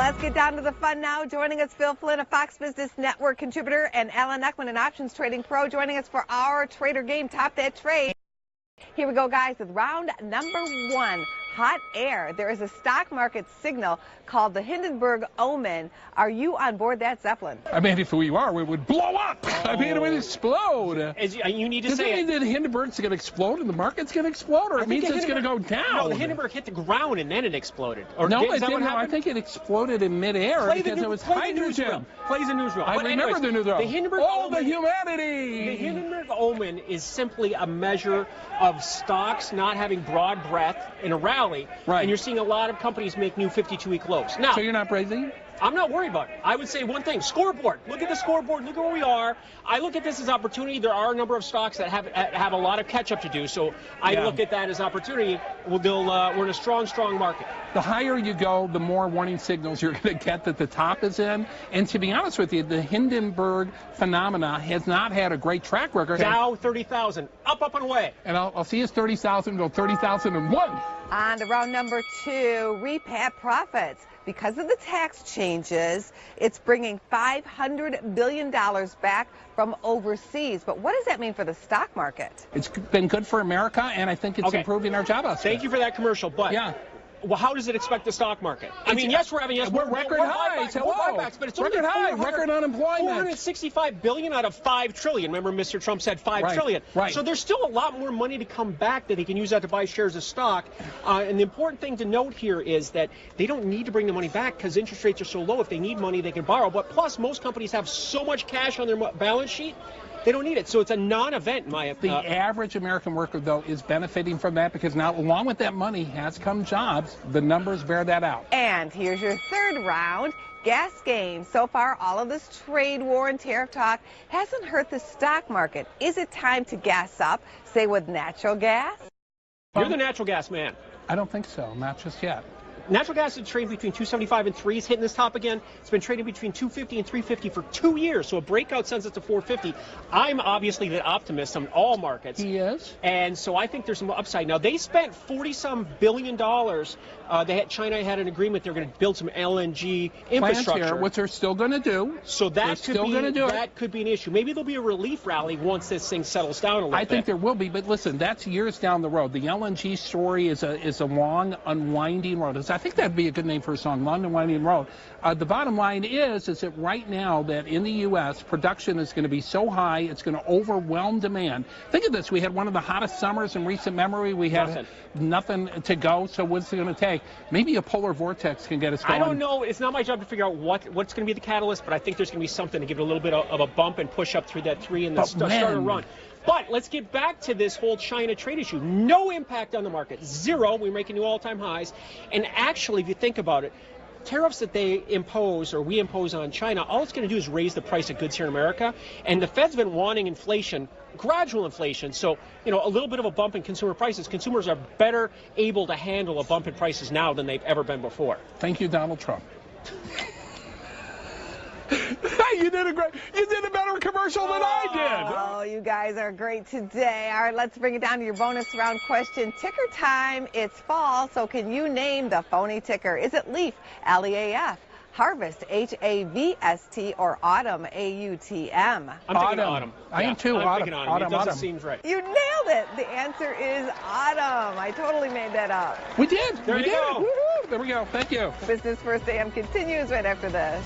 Let's get down to the fun now. Joining us, Phil Flynn, a Fox Business Network contributor, and Alan Eckman, an options trading pro, joining us for our Trader Game Top That Trade. Here we go, guys, with round number one. Hot air. There is a stock market signal called the Hindenburg Omen. Are you on board that, Zeppelin? I mean, if we are, we would blow up. Oh. I mean, it would explode. You need to Does say it mean that Hindenburg's going to explode and the market's going to explode, or it means it's going to go down? No, the Hindenburg hit the ground and then it exploded. Or no, it didn't. I think it exploded in midair because it was hydrogen. Plays a newsreel. I remember the newsreel. The Hindenburg Omen. The humanity. The Hindenburg Omen is simply a measure of stocks not having broad breadth in a rally. Right. And you're seeing a lot of companies make new 52-week lows. Now, so you're not praising? I'm not worried about it. I would say one thing: scoreboard. Look at the scoreboard. Look at where we are. I look at this as opportunity. There are a number of stocks that have a lot of catch-up to do. So I look at that as opportunity. We're in a strong market. The higher you go, the more warning signals you're going to get that the top is in. And to be honest with you, the Hindenburg phenomena has not had a great track record. Dow 30,000, up and away. And I'll see his 30,000 go 30,001. On to round number two, repat profits. Because of the tax changes, it's bringing $500 billion back from overseas. But what does that mean for the stock market? It's been good for America, and I think it's improving our job output. Thank you for that commercial. But well, how does it expect the stock market? I mean, yes, we're record highs. Buybacks, but it's only record high, record unemployment. $465 billion out of $5 trillion. Remember, Mr. Trump said $5 trillion. Right. So there's still a lot more money to come back that he can use that to buy shares of stock. And the important thing to note here is that they don't need to bring the money back because interest rates are so low. If they need money, they can borrow. But plus, most companies have so much cash on their balance sheet, they don't need it. So it's a non-event, in my opinion. The average American worker, though, is benefiting from that because now, along with that money, has come jobs. The numbers bear that out. And here's your third round. Gas game. So far, all of this trade war and tariff talk hasn't hurt the stock market. Is it time to gas up, say with natural gas? You're the natural gas man. I don't think so. Not just yet. Natural gas is trading between 275 and 3. It's hitting this top again. It's been trading between 250 and 350 for 2 years. So a breakout sends it to 450. I'm obviously the optimist on all markets. He is. And so I think there's some upside. Now, they spent $40-some billion. China had an agreement they're going to build some LNG infrastructure. Here, which they're still going to do. So that could be an issue. Maybe there'll be a relief rally once this thing settles down a little bit. I think there will be, but listen, that's years down the road. The LNG story is a long, unwinding road. I think that'd be a good name for a song, Long and Winding Road. The bottom line is that right now that in the U.S., production is going to be so high, it's going to overwhelm demand. Think of this. We had one of the hottest summers in recent memory. We had nothing to go, so what's it going to take? Maybe a polar vortex can get us going. I don't know. It's not my job to figure out what's going to be the catalyst, but I think there's going to be something to give it a little bit of a bump and push up through that 3 and start a run. But let's get back to this whole China trade issue. No impact on the market. Zero. We're making new all-time highs. And actually, if you think about it, tariffs that they impose or we impose on China, all it's going to do is raise the price of goods here in America. And the Fed's been wanting inflation, gradual inflation. So, a little bit of a bump in consumer prices. Consumers are better able to handle a bump in prices now than they've ever been before. Thank you, Donald Trump. You did a better commercial than I did. Oh, you guys are great today. All right, let's bring it down to your bonus round question. Ticker time. It's fall, so can you name the phony ticker? Is it LEAF, L-E-A-F, Harvest, H-A-V-S-T, or Autumn, A-U-T-M? I'm thinking autumn. I am too. I'm thinking autumn. It doesn't seem right. You nailed it. The answer is autumn. I totally made that up. We did. There you go. Woo-hoo. There we go. Thank you. Business First AM continues right after this.